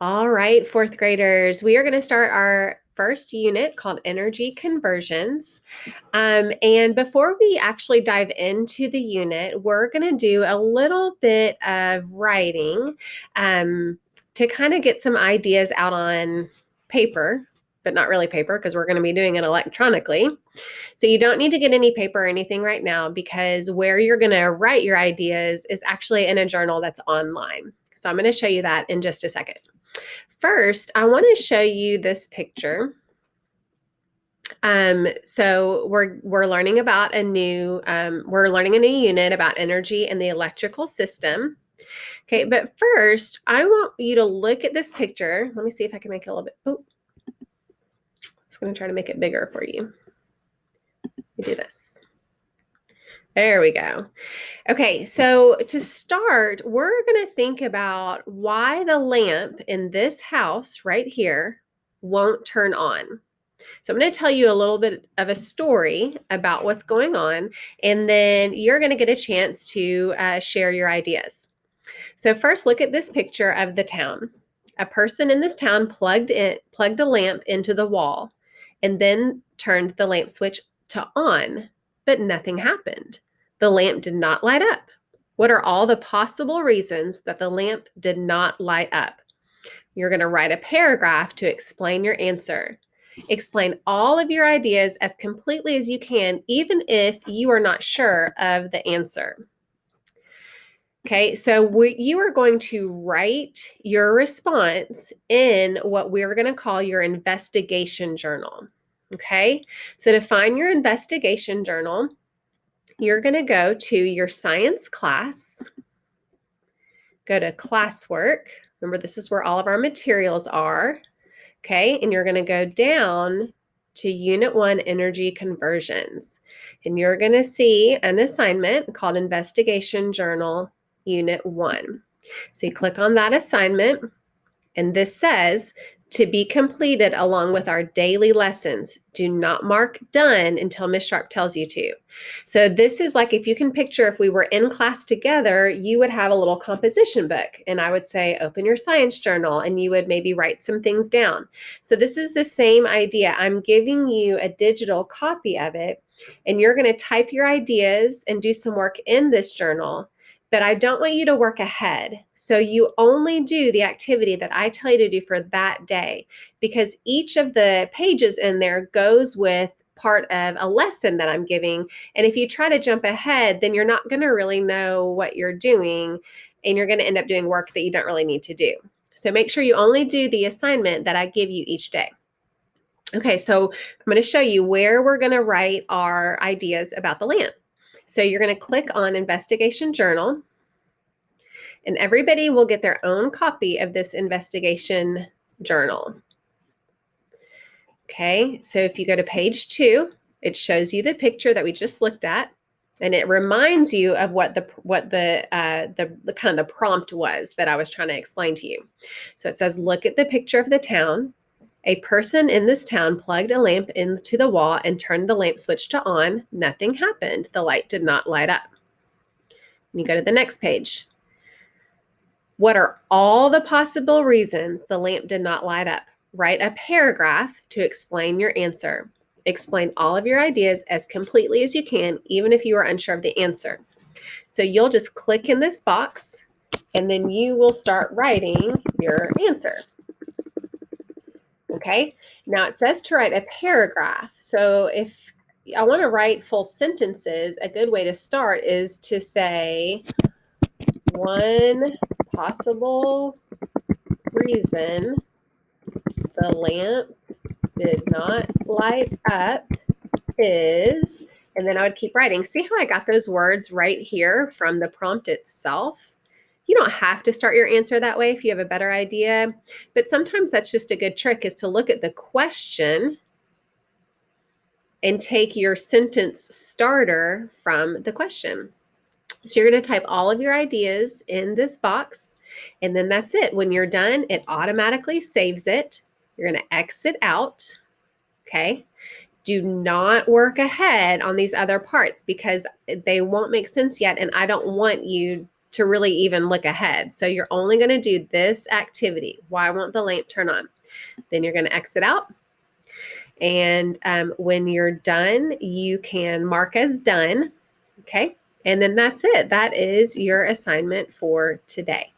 All right, fourth graders, we are going to start our first unit called Energy Conversions. And before we actually dive into the unit, we're going to do a little bit of writing to kind of get some ideas out on paper, but not really paper because we're going to be doing it electronically. So you don't need to get any paper or anything right now because where you're going to write your ideas is actually in a journal that's online. So I'm going to show you that in just a second. First, I want to show you this picture. So we're learning about we're learning a new unit about energy and the electrical system. Okay, but first, I want you to look at this picture. Let me see if I can make it a little bit. Oh, I was going to try to make it bigger for you. We do this. There we go. Okay, so to start, we're going to think about why the lamp in this house right here won't turn on. So I'm going to tell you a little bit of a story about what's going on, and then you're going to get a chance to share your ideas. So first, look at this picture of the town. A person in this town plugged a lamp into the wall, and then turned the lamp switch to on, but nothing happened. The lamp did not light up. What are all the possible reasons that the lamp did not light up? You're going to write a paragraph to explain your answer. Explain all of your ideas as completely as you can, even if you are not sure of the answer. Okay, so you are going to write your response in what we're going to call your investigation journal. Okay, so to find your investigation journal, you're going to go to your science class, go to classwork. Remember, this is where all of our materials are. Okay, and you're going to go down to Unit 1 Energy Conversions. And you're going to see an assignment called Investigation Journal Unit 1. So you click on that assignment, and this says, to be completed along with our daily lessons. Do not mark done until Miss Sharp tells you to. So this is like, if you can picture, if we were in class together, you would have a little composition book, and I would say, open your science journal, and you would maybe write some things down. So this is the same idea. I'm giving you a digital copy of it, and you're going to type your ideas and do some work in this journal. But I don't want you to work ahead. So you only do the activity that I tell you to do for that day, because each of the pages in there goes with part of a lesson that I'm giving. And if you try to jump ahead, then you're not going to really know what you're doing, and you're going to end up doing work that you don't really need to do. So make sure you only do the assignment that I give you each day. Okay, so I'm going to show you where we're going to write our ideas about the lamp. So you're going to click on Investigation Journal, and everybody will get their own copy of this investigation journal. Okay, so if you go to page 2, it shows you the picture that we just looked at, and it reminds you of what the kind of the prompt was that I was trying to explain to you. So it says, look at the picture of the town. A person in this town plugged a lamp into the wall and turned the lamp switch to on. Nothing happened. The light did not light up. And you go to the next page. What are all the possible reasons the lamp did not light up? Write a paragraph to explain your answer. Explain all of your ideas as completely as you can, even if you are unsure of the answer. So you'll just click in this box, and then you will start writing your answer. Okay, now it says to write a paragraph. So if I want to write full sentences, a good way to start is to say, one possible reason the lamp did not light up is, and then I would keep writing. See how I got those words right here from the prompt itself? You don't have to start your answer that way if you have a better idea, but sometimes that's just a good trick, is to look at the question and take your sentence starter from the question. So you're going to type all of your ideas in this box, and then that's it. When you're done, it automatically saves it. You're going to exit out, okay? Do not work ahead on these other parts because they won't make sense yet, and I don't want you to really even look ahead. So you're only going to do this activity. Why won't the lamp turn on? Then you're going to exit out. And when you're done, you can mark as done. Okay. And then that's it. That is your assignment for today.